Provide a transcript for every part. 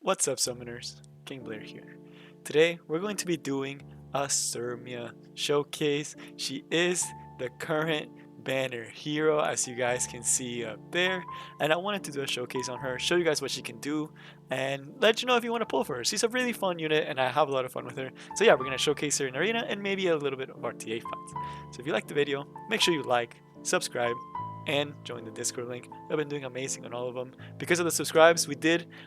What's up, summoners? King Blair here. Today, we're going to be doing a Cermia showcase. She is the current banner hero, as you guys can see up there. And I wanted to do a showcase on her, show you guys what she can do, and let you know if you want to pull for her. She's a really fun unit, and I have a lot of fun with her. So yeah, we're going to showcase her in Arena, and maybe a little bit of RTA fights. So if you like the video, make sure you like, subscribe, and join the Discord link. I've been doing amazing on all of them. Because of the subscribes,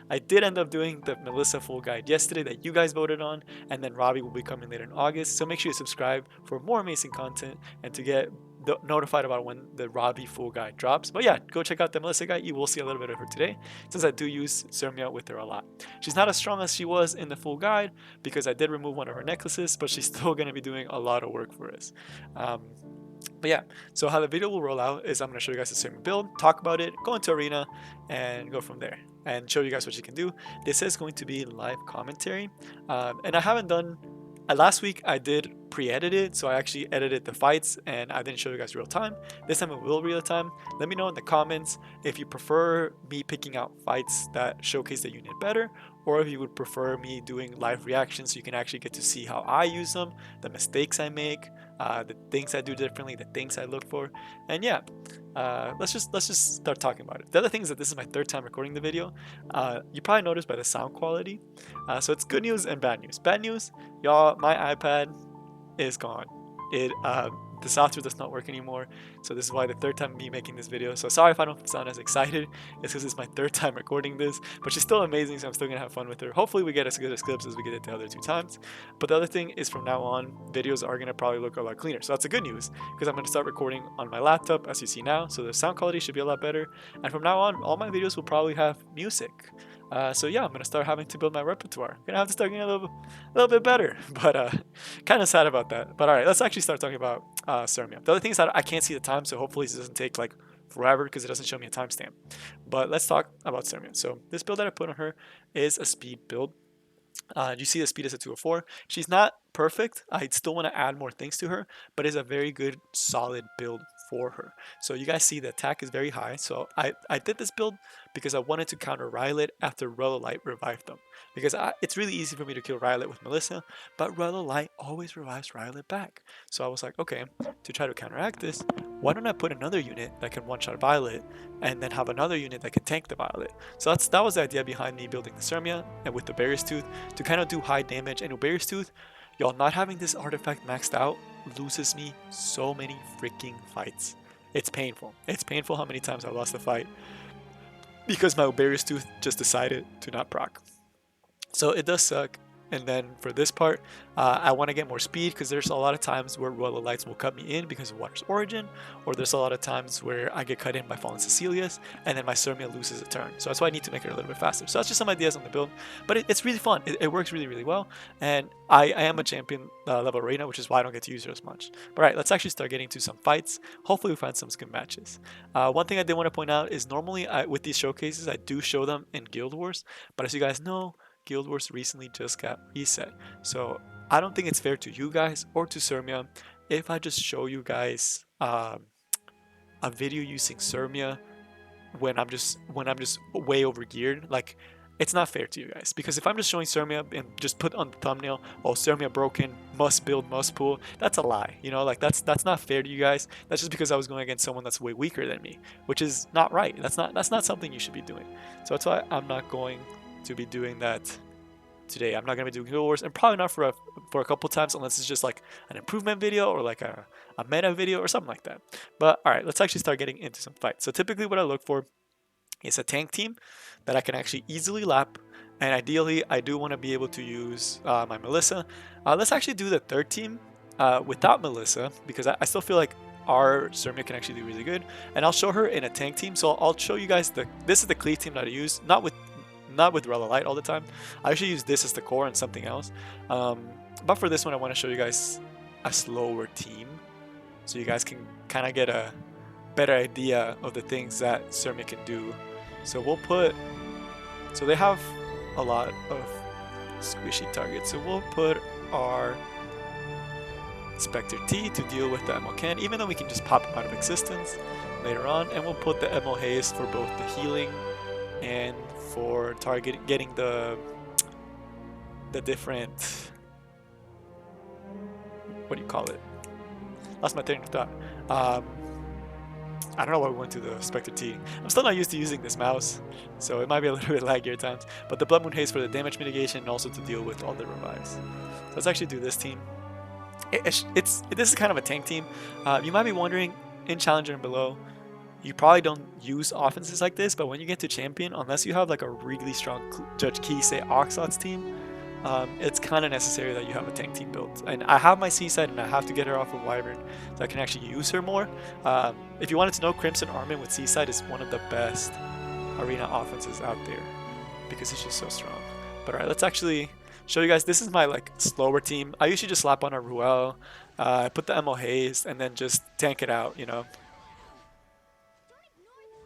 I did end up doing the Melissa full guide yesterday that you guys voted on, and then Robbie will be coming later in August. So make sure you subscribe for more amazing content and to get notified about when the Robbie full guide drops. But yeah, go check out the Melissa guide. You will see a little bit of her today, since I do use Cermia with her a lot. She's not as strong as she was in the full guide because I did remove one of her necklaces, but she's still going to be doing a lot of work for us. But yeah, so how the video will roll out is I'm going to show you guys the same build, talk about it, go into arena, and go from there, and show you guys what you can do. This is going to be live commentary, and I haven't done. Last week I did pre-edit it, so I actually edited the fights, and I didn't show you guys real time. This time it will real time. Let me know in the comments if you prefer me picking out fights that showcase the unit better, or if you would prefer me doing live reactions so you can actually get to see how I use them, the mistakes I make, the things I do differently, the things I look for, and yeah, let's just start talking about it. The other thing is that this is my third time recording the video. You probably noticed by the sound quality. So it's good news and bad news. Bad news, y'all, my iPad is gone. The software does not work anymore, so this is why the third time me making this video. So sorry if I don't sound as excited. It's because it's my third time recording this, but she's still amazing, so I'm still gonna have fun with her. Hopefully we get as good as clips as we get it the other two times. But the other thing is, from now on, videos are gonna probably look a lot cleaner. So that's a good news, because I'm gonna start recording on my laptop, as you see now, so the sound quality should be a lot better. And from now on, all my videos will probably have music. So yeah, I'm gonna start having to build my repertoire. Gonna have to start getting a little bit better, but kind of sad about that. But all right, let's actually start talking about Cermia. The other thing is that I can't see the time, so hopefully this doesn't take like forever because it doesn't show me a timestamp. But let's talk about Cermia. So this build that I put on her is a speed build. You see the speed is a 204. She's not perfect. I still want to add more things to her, but it's a very good, solid build for her. So you guys see the attack is very high. So I did this build because I wanted to counter Rylet after Light revived them. Because it's really easy for me to kill Rylet with Melissa, but Light always revives Rylet back. So I was like, okay, to try to counteract this, why don't I put another unit that can one-shot Violet and then have another unit that can tank the Violet? So that was the idea behind me building the Cermia and with the Barriers Tooth to kind of do high damage. And with Barriers Tooth, y'all, not having this artifact maxed out loses me so many freaking fights. It's painful. It's painful how many times I lost the fight because my Barriers Tooth just decided to not proc. So it does suck. And then for this part, I want to get more speed because there's a lot of times where Royal Lights will cut me in because of Water's Origin, or there's a lot of times where I get cut in by Fallen Cecilia's, and then my Cermia loses a turn. So that's why I need to make it a little bit faster. So that's just some ideas on the build, but it's really fun. It works really, really well, and I am a champion level arena, which is why I don't get to use her as much. But right, let's actually start getting to some fights. Hopefully we find some good matches. One thing I did want to point out is normally with these showcases, I do show them in Guild Wars, but as you guys know, Guild Wars recently just got reset. So I don't think it's fair to you guys or to Cermia if I just show you guys a video using Cermia when I'm just way over geared. Like, it's not fair to you guys, because if I'm just showing Cermia and just put on the thumbnail, oh, Cermia broken, must build, must pull, that's a lie. You know, like that's not fair to you guys. That's just because I was going against someone that's way weaker than me, which is not right. That's not something you should be doing. So that's why I'm not going to be doing that today. I'm not going to be doing Guild Wars, and probably not for a couple times, unless it's just like an improvement video or like a meta video or something like that. But all right, let's actually start getting into some fights. So typically what I look for is a tank team that I can actually easily lap, and ideally I do want to be able to use my Melissa. Let's actually do the third team without Melissa, because I still feel like our Cermia can actually do really good, and I'll show her in a tank team. So I'll show you guys this is the cleave team that I use, not with Rella Light all the time. I actually use this as the core and something else. But for this one, I want to show you guys a slower team, so you guys can kind of get a better idea of the things that Cermia can do. So they have a lot of squishy targets. So we'll put our Spectre T to deal with the Emo Can, even though we can just pop him out of existence later on. And we'll put the Emo Haze for both the healing and for getting the different, what do you call it? Lost my train of thought. I don't know why we went to the Spectre T. I'm still not used to using this mouse, so it might be a little bit laggy at times. But the Blood Moon Haze for the damage mitigation and also to deal with all the revives. So let's actually do this team. This is kind of a tank team. You might be wondering, in Challenger and below, you probably don't use offenses like this, but when you get to Champion, unless you have like a really strong Judge Key, say Oxlot's team, it's kind of necessary that you have a tank team built. And I have my Seaside and I have to get her off of Wyvern so I can actually use her more. If you wanted to know, Crimson Armin with Seaside is one of the best arena offenses out there because it's just so strong. But alright, let's actually show you guys. This is my like slower team. I usually just slap on a Ruel, put the Emo Haze, and then just tank it out, you know.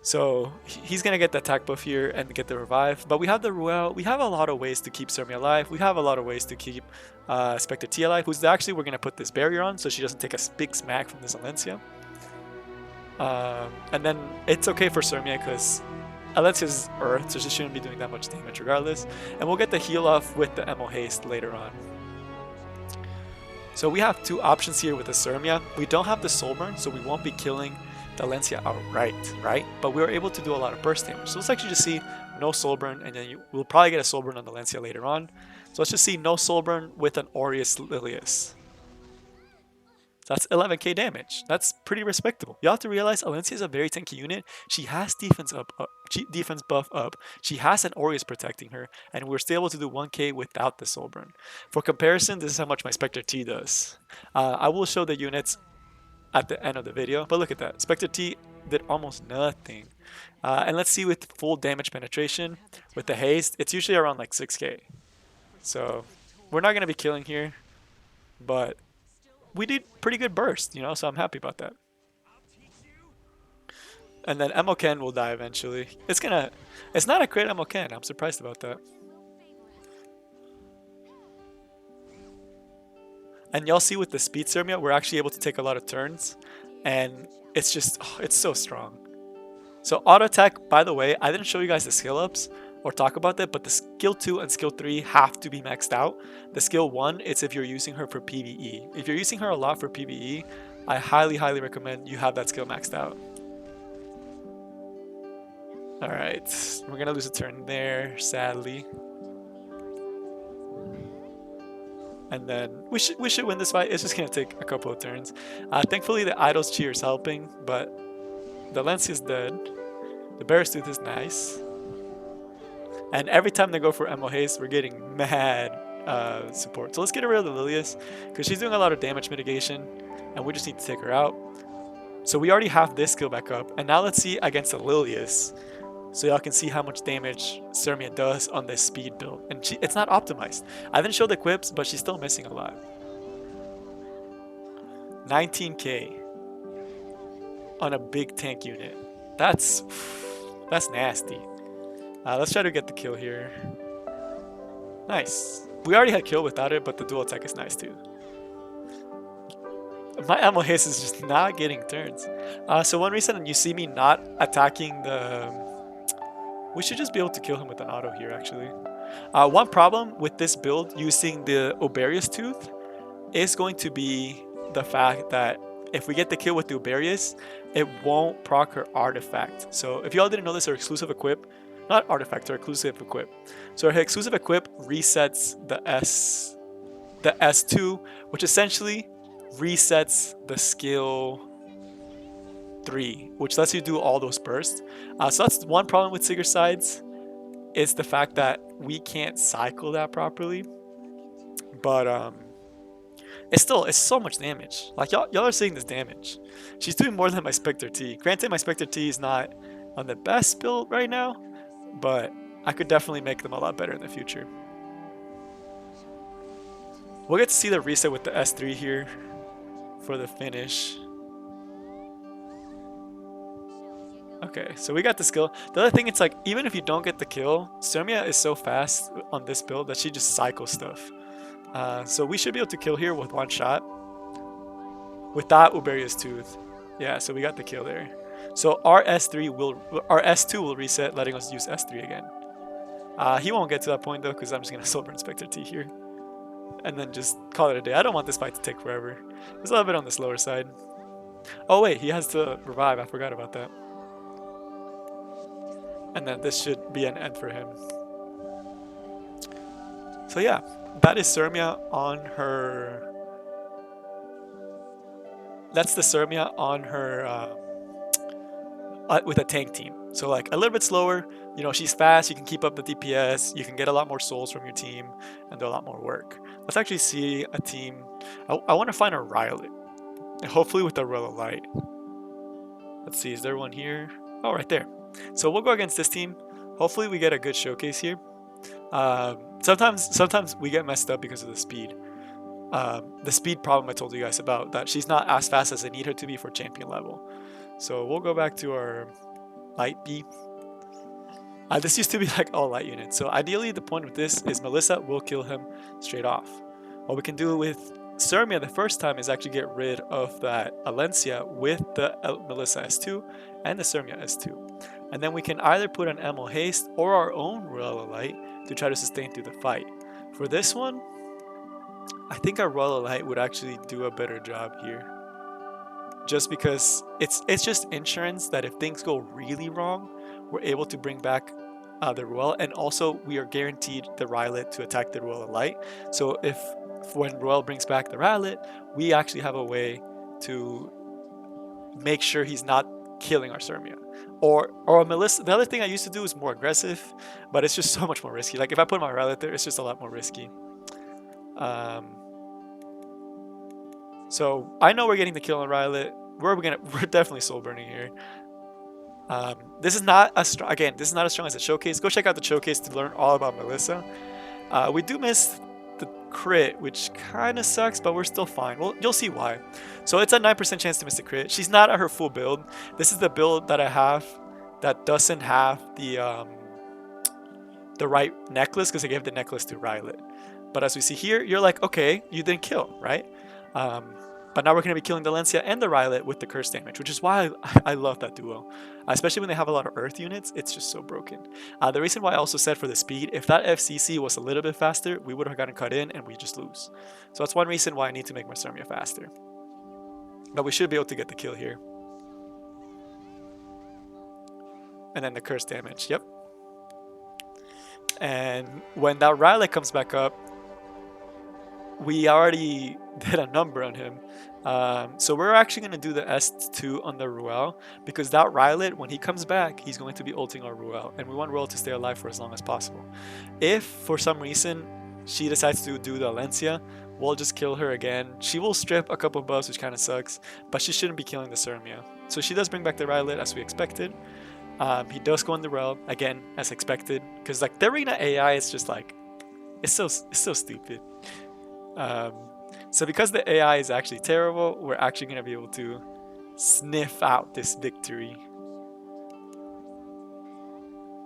So he's going to get the attack buff here and get the revive. But we have the Ruel. We have a lot of ways to keep Cermia alive. We have a lot of ways to keep Spectre T alive, who's actually, we're going to put this barrier on so she doesn't take a big smack from this Alencia. And then it's okay for Cermia because Alencia's Earth, so she shouldn't be doing that much damage regardless. And we'll get the heal off with the Emo Haste later on. So we have two options here with the Cermia. We don't have the Soulburn, so we won't be killing the Alencia outright, right? But we were able to do a lot of burst damage. So let's actually just see no Soulburn, and then we'll probably get a Soulburn on the Alencia later on. So let's just see no Soulburn with an Aureus Lilius. So that's 11k damage. That's pretty respectable. You have to realize Alencia is a very tanky unit. She has defense buff up. She has an Aureus protecting her, and we're still able to do 1k without the Soulburn. For comparison, this is how much my Spectre T does. I will show the units at the end of the video, but look at that. Spectre T did almost nothing. And let's see with full damage penetration with the haste, it's usually around like 6k. So we're not going to be killing here, but we did pretty good burst, you know, so I'm happy about that. And then Emoken will die eventually. It's not a crit Emoken. I'm surprised about that. And y'all see with the speed Cermia, we're actually able to take a lot of turns. And it's just, it's so strong. So auto attack, by the way, I didn't show you guys the skill ups or talk about that, but the skill 2 and skill 3 have to be maxed out. The skill 1, it's if you're using her for PvE. If you're using her a lot for PvE, I highly, highly recommend you have that skill maxed out. Alright, we're gonna lose a turn there, sadly. And then we should win this fight. It's just gonna take a couple of turns. Thankfully the Idol's Cheer is helping, but the Lancia is dead. The Bear's Tooth is nice. And every time they go for Emo Haste, we're getting mad support. So let's get rid of the Lilius, because she's doing a lot of damage mitigation, and we just need to take her out. So we already have this skill back up, and now let's see against the Lilius, so y'all can see how much damage Cermia does on this speed build. And it's not optimized. I didn't show the equips, but she's still missing a lot. 19k on a big tank unit. That's nasty. Let's try to get the kill here. Nice. We already had kill without it, but the dual attack is nice too. My Ammo Haste is just not getting turns. So one reason you see me not attacking the... We should just be able to kill him with an auto here, actually. One problem with this build using the Oberius Tooth is going to be the fact that if we get the kill with the Oberius, it won't proc her artifact. So if y'all didn't know this, her exclusive equip, not artifact, her exclusive equip. So her exclusive equip resets the S2, which essentially resets the skill 3, which lets you do all those bursts. So that's one problem with Sigurd Sides, is the fact that we can't cycle that properly. But it's so much damage. Like y'all are seeing this damage. She's doing more than my Spectre T. Granted, my Spectre T is not on the best build right now, but I could definitely make them a lot better in the future. We'll get to see the reset with the S3 here for the finish. Okay, so we got the skill. The other thing, it's like, even if you don't get the kill, Cermia is so fast on this build that she just cycles stuff. So we should be able to kill here with one shot without Uberia's Tooth. Yeah, so we got the kill there. So our S2 will reset, letting us use S3 again. He won't get to that point though, because I'm just gonna Silver Inspector T here, and then just call it a day. I don't want this fight to take forever. It's a little bit on the slower side. Oh wait, he has to revive. I forgot about that. And then this should be an end for him. So yeah, that is Cermia on her. That's the Cermia on her with a tank team. So like a little bit slower. You know, she's fast. You can keep up the DPS. You can get a lot more souls from your team and do a lot more work. Let's actually see a team. I want to find a Rylet, hopefully with a Royal Light. Let's see, is there one here? Oh, right there. So we'll go against this team. Hopefully we get a good showcase here. Sometimes we get messed up because of the speed. The speed problem I told you guys about, that she's not as fast as I need her to be for champion level. So we'll go back to our light B. This used to be like all light units. So ideally the point of this is Melissa will kill him straight off. What we can do with Cermia the first time is actually get rid of that Alencia with the Melissa S2 and the Cermia S2. And then we can either put an Emil Haste or our own Royal Light to try to sustain through the fight. For this one, I think our Royal Light would actually do a better job here. Just because it's just insurance that if things go really wrong, we're able to bring back the Royal, and also we are guaranteed the Rylet to attack the Royal Light. So if when Royal brings back the Rylet, we actually have a way to make sure he's not killing our Cermia. Or Melissa. The other thing I used to do is more aggressive, but it's just so much more risky. Like if I put my Rylet there, it's just a lot more risky. So I know we're getting the kill on Rylet. We're definitely soul burning here. This is not as strong. Again, this is not as strong as the showcase. Go check out the showcase to learn all about Melissa. We do miss the crit, which kind of sucks, but we're still fine. Well, you'll see why. So it's a 9% chance to miss the crit. She's not at her full build. This is the build that I have that doesn't have the right necklace, because I gave the necklace to Rylet. But as we see here, you're like, okay, you didn't kill, right? But now we're going to be killing the Alencia and the Rylet with the curse damage, which is why I love that duo. Especially when they have a lot of earth units, it's just so broken. The reason why I also said for the speed, if that FCC was a little bit faster, we would have gotten cut in and we just lose. So that's one reason why I need to make my Cermia faster. But we should be able to get the kill here. And then the curse damage, yep. And when that Rylet comes back up, we already did a number on him. So we're actually going to do the S2 on the Ruel, because that Rylet, when he comes back, he's going to be ulting our Ruel, and we want Ruel to stay alive for as long as possible. If for some reason she decides to do the Alencia, we'll just kill her again. She will strip a couple buffs, which kind of sucks, but she shouldn't be killing the Cermia. So she does bring back the Rylet as we expected. He does go in the Ruel, again, as expected, because like the Arena AI is just like, it's so stupid. So because the AI is actually terrible, we're actually going to be able to sniff out this victory.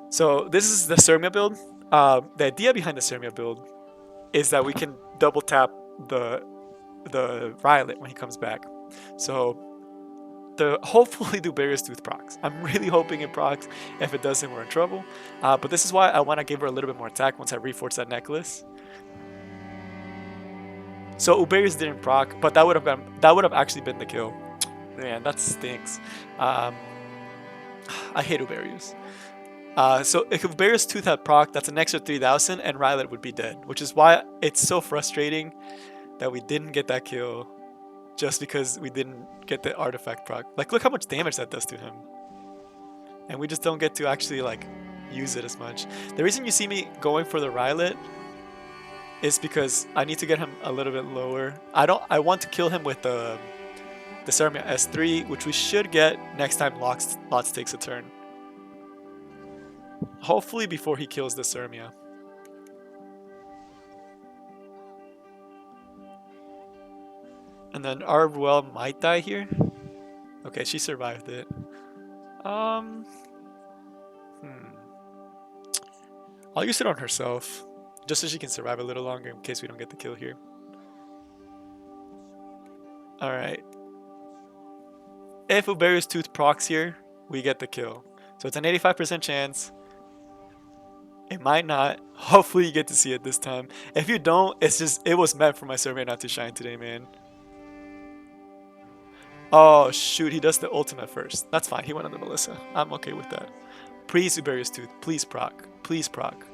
So this is the Cermia build. The idea behind the Cermia build is that we can double tap the Rylet when he comes back. So hopefully do Barriers Tooth procs. I'm really hoping it procs. If it doesn't, we're in trouble. But this is why I want to give her a little bit more attack once I reforge that necklace. So Uberius didn't proc, but that would have actually been the kill. Man, that stinks. I hate Uberius. So if Uberius Tooth had proc, that's an extra 3,000 and Rylet would be dead, which is why it's so frustrating that we didn't get that kill just because we didn't get the artifact proc. Like, look how much damage that does to him. And we just don't get to actually like use it as much. The reason you see me going for the Rylet is because I need to get him a little bit lower. I want to kill him with the Cermia S3, which we should get next time Lots takes a turn. Hopefully before he kills the Cermia. And then our Ruel might die here. Okay, she survived it. I'll use it on herself, just so she can survive a little longer in case we don't get the kill here. Alright. If Uberius Tooth procs here, we get the kill. So it's an 85% chance. It might not. Hopefully you get to see it this time. If you don't, it's just, it was meant for my Cermia not to shine today, man. Oh, shoot. He does the ultimate first. That's fine. He went on the Melissa. I'm okay with that. Please, Uberius Tooth. Please proc. Please proc.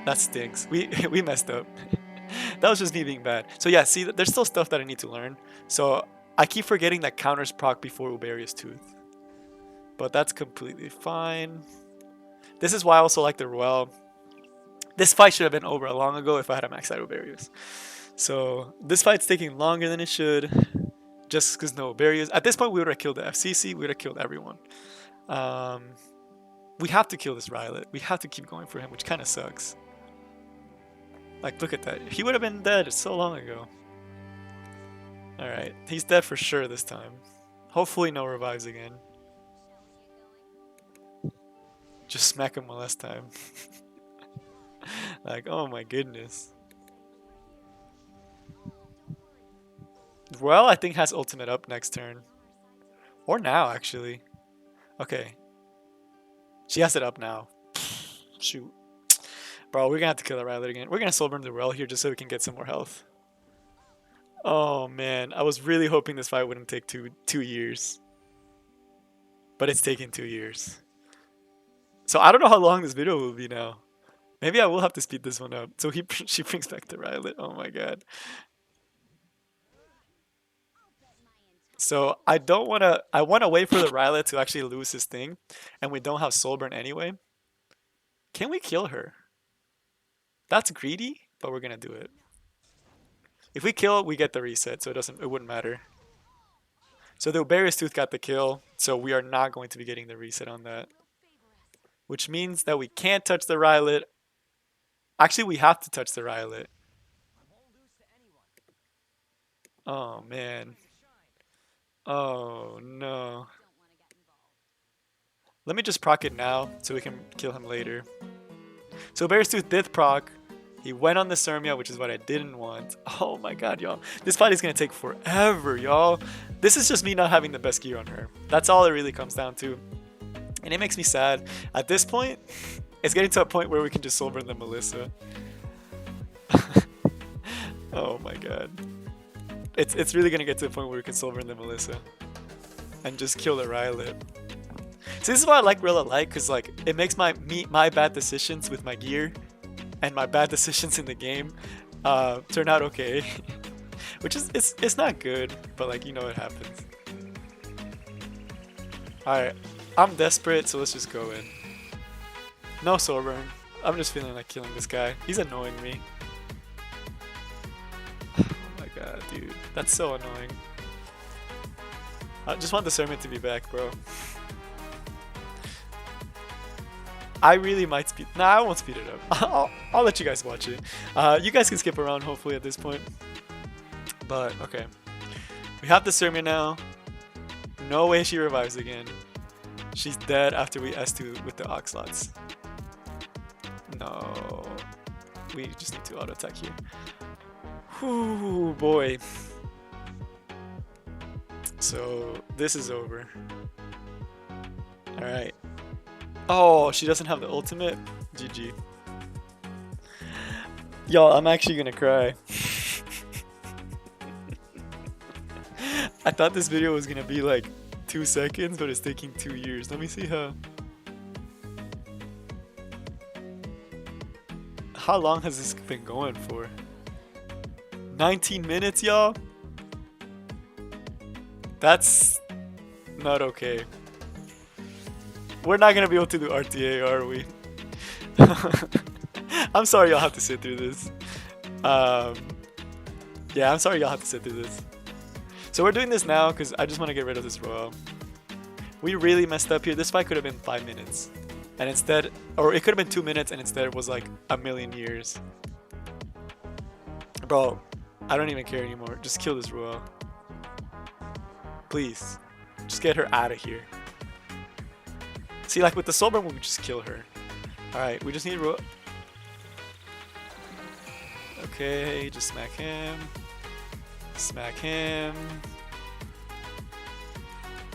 That stinks. We messed up. That was just me being bad. So yeah, see, there's still stuff that I need to learn. So I keep forgetting that counters proc before Uberius Tooth. But that's completely fine. This is why I also like the Ruel. This fight should have been over long ago if I had a max out Uberius. So this fight's taking longer than it should. Just because no Uberius. At this point, we would have killed the FCC. We would have killed everyone. We have to kill this Rylet. We have to keep going for him, which kind of sucks. Like, look at that. He would have been dead so long ago. Alright, he's dead for sure this time. Hopefully no revives again. Just smack him one last time. Like, oh my goodness. Well, I think has ultimate up next turn. Or now, actually. Okay. She has it up now. Shoot. Bro, we're gonna have to kill the Ryler again. We're gonna soul burn the Rel here just so we can get some more health. Oh man, I was really hoping this fight wouldn't take two years. But it's taking 2 years. So I don't know how long this video will be now. Maybe I will have to speed this one up. So she brings back the Rylet. Oh my god. So I wanna wait for the Rylet to actually lose his thing. And we don't have soul burn anyway. Can we kill her? That's greedy, but we're gonna do it. If we kill, we get the reset, so it wouldn't matter. So the Uberius Tooth got the kill, so we are not going to be getting the reset on that. Which means that we can't touch the Rylet. Actually, we have to touch the Rylet. Oh man. Oh no. Let me just proc it now so we can kill him later. So Uberius Tooth did proc. He went on the Cermia, which is what I didn't want. Oh my god, y'all. This fight is going to take forever, y'all. This is just me not having the best gear on her. That's all it really comes down to. And it makes me sad. At this point, it's getting to a point where we can just soul burn the Melissa. Oh my god. It's really going to get to a point where we can soul burn the Melissa. And just kill the Rylet. So this is why I like Rilla Light, because like, it makes my bad decisions with my gear and my bad decisions in the game turn out okay. Which is, it's not good, but like, you know, it happens. Alright, I'm desperate, so let's just go in. No soul burn. I'm just feeling like killing this guy. He's annoying me. Oh my god, dude. That's so annoying. I just want the Cermia to be back, bro. I really might speed. Nah, I won't speed it up. I'll let you guys watch it. You guys can skip around hopefully at this point. But okay, we have the Cermia now. No way she revives again. She's dead after we S2 with the Oxlots. No, we just need to auto attack here. Whoo boy. So this is over. All right. Oh, she doesn't have the ultimate? GG. Y'all, I'm actually gonna cry. I thought this video was gonna be like 2 seconds, but it's taking 2 years. Let me see how long has this been going for? 19 minutes, y'all? That's not okay. We're not gonna be able to do RTA, are we? I'm sorry y'all have to sit through this. Yeah, I'm sorry y'all have to sit through this. So we're doing this now because I just want to get rid of this Royal. We really messed up here. This fight could have been 5 minutes. And instead, or it could have been 2 minutes and instead it was like a million years. Bro, I don't even care anymore. Just kill this Royal. Please. Just get her out of here. See, like with the Soul Burn, we just kill her. Alright, we just need Royal. Okay, just smack him. Smack him.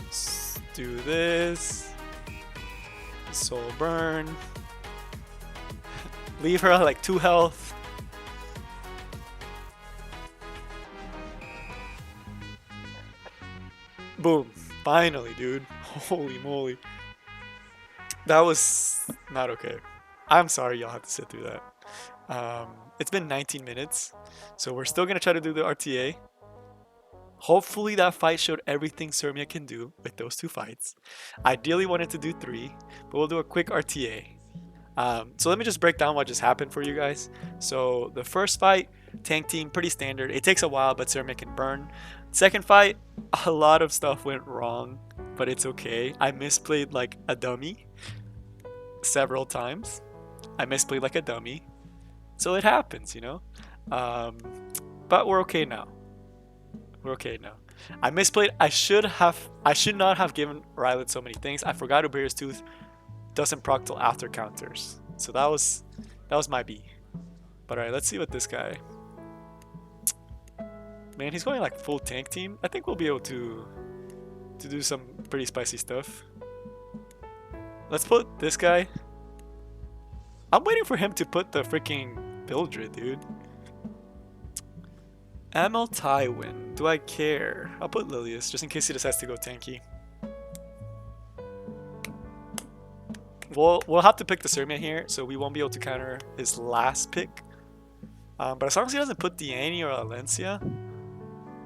Let's do this. Soul Burn. Leave her at like 2 health. Boom. Finally, dude. Holy moly. That was not okay. I'm sorry y'all had to sit through that. It's been 19 minutes, so we're still going to try to do the RTA. Hopefully that fight showed everything Cermia can do with those 2 fights. Ideally wanted to do 3, but we'll do a quick RTA. So let me just break down what just happened for you guys. So the first fight, tank team, pretty standard. It takes a while, but Cermia can burn. Second fight, a lot of stuff went wrong, but it's okay. I misplayed like a dummy several times. I misplayed like a dummy. So it happens, you know? But we're okay now. We're okay now. I misplayed. I should not have given Rylet so many things. I forgot Uberia's Tooth doesn't proc till after counters. So that was my B. But alright, let's see what this guy. Man, he's going like full tank team. I think we'll be able to do some pretty spicy stuff. Let's put this guy. I'm waiting for him to put the freaking Bildred, dude. ML Tywin. Do I care? I'll put Lilius just in case he decides to go tanky. We'll have to pick the Cermia here, so we won't be able to counter his last pick. But as long as he doesn't put Diani or Alencia,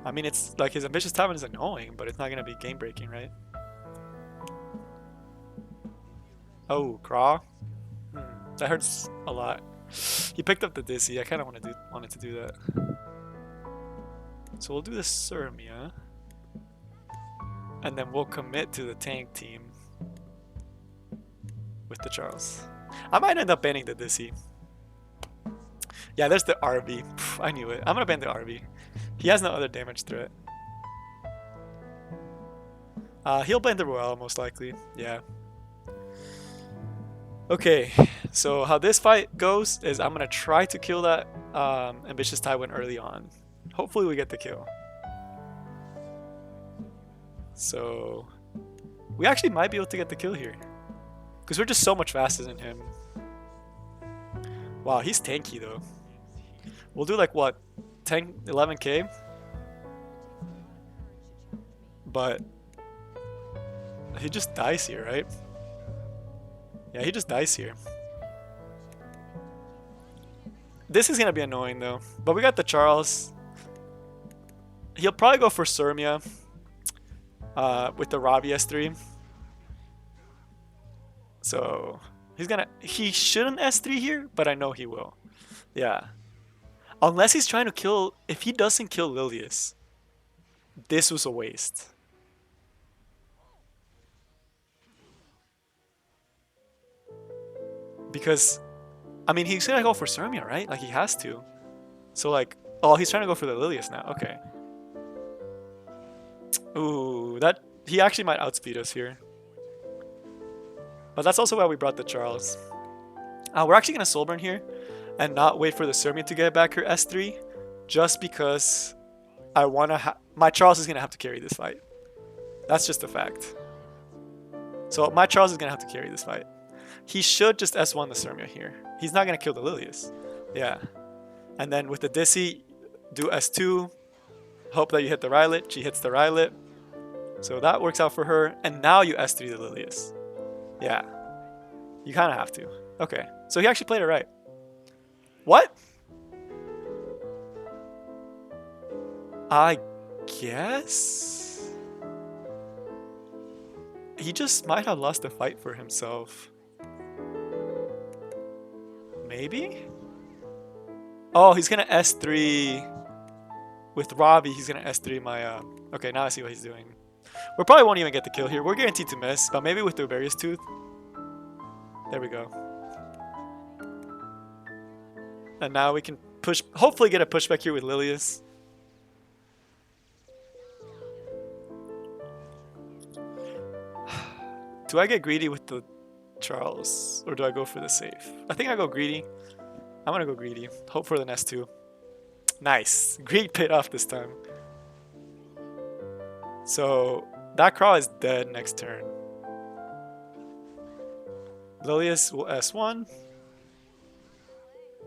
I mean, it's like his Ambitious Tywin is annoying, but it's not gonna be game breaking, right? Oh, Craw. That hurts a lot. He picked up the Dizzy. I kind of wanted to do that. So we'll do the Cermia, and then we'll commit to the tank team with the Charles. I might end up banning the Dizzy. Yeah, there's the RV. I knew it. I'm gonna ban the RV. He has no other damage threat. He'll ban the Royale most likely. Yeah. Okay, so how this fight goes is I'm gonna try to kill that Ambitious Tywin early on. Hopefully we get the kill. So we actually might be able to get the kill here, because we're just so much faster than him. Wow, he's tanky though. We'll do like what, 10, 11k? But he just dies here, right? Yeah, he just dies here. This is gonna be annoying though. But we got the Charles. He'll probably go for Cermia with the Ravi S3. So he shouldn't S3 here, but I know he will. Yeah. Unless he's trying to kill, if he doesn't kill Lilius, this was a waste. Because, I mean, he's gonna go for Cermia, right? Like, he has to. So, like, oh, he's trying to go for the Lilius now. Okay. Ooh, he actually might outspeed us here. But that's also why we brought the Charles. We're actually gonna soul burn here and not wait for the Cermia to get back her S3, just because I wanna my Charles is gonna have to carry this fight. That's just a fact. So my Charles is gonna have to carry this fight. He should just S1 the Cermia here. He's not gonna kill the Lilius. Yeah. And then with the Dissy, do S2. Hope that you hit the Rylet. She hits the Rylet. So that works out for her. And now you S3 the Lilius. Yeah. You kind of have to. Okay. So he actually played it right. What? I guess? He just might have lost the fight for himself. Maybe? Oh, he's gonna S3 with Ravi. He's gonna S3 my okay, now I see what he's doing. We probably won't even get the kill here. We're guaranteed to miss, but maybe with the Uberia's Tooth. There we go. And now we can push, hopefully get a pushback here with Lilius. Do I get greedy with the Charles, or do I go for the safe? I think I go greedy. I'm gonna go greedy. Hope for the nest too. Nice. Greed paid off this time. So that Craw is dead next turn. Lilius will S1.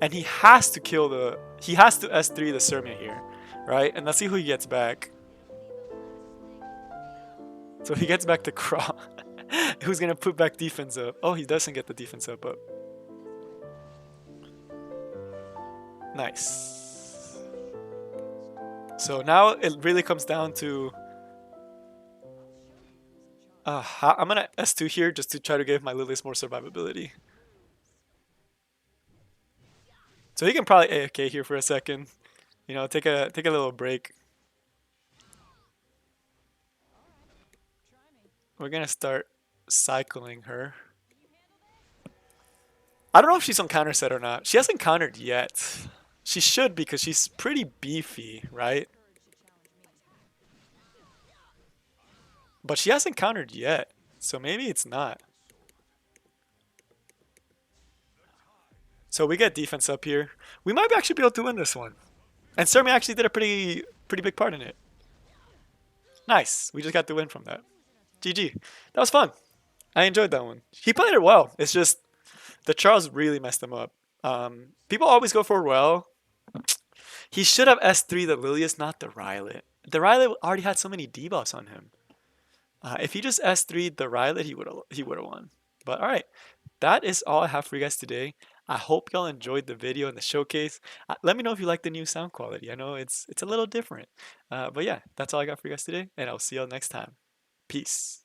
and he has to kill the. He has to S3 the Cermia here, right? And let's see who he gets back. So he gets back to Craw. Who's gonna put back defense up? Oh, he doesn't get the defense up. Nice. So now it really comes down to. I'm gonna S2 here just to try to give my Lilius more survivability. So he can probably AFK here for a second. You know, take a little break. We're gonna start cycling her. I don't know if she's on counter set or not. She hasn't countered yet. She should because she's pretty beefy, right? But she hasn't countered yet. So maybe it's not. So we get defense up here. We might actually be able to win this one. And Cermia actually did a pretty big part in it. Nice. We just got the win from that. GG. That was fun. I enjoyed that one. He played it well. It's just the Charles really messed him up. People always go for well. He should have S3 the Lilius, not the Rylet. The Rylet already had so many debuffs on him. If he just S3'd the Rylet, he would have won. But all right, that is all I have for you guys today. I hope y'all enjoyed the video and the showcase. Let me know if you like the new sound quality. I know it's a little different. But yeah, that's all I got for you guys today, and I'll see y'all next time. Peace.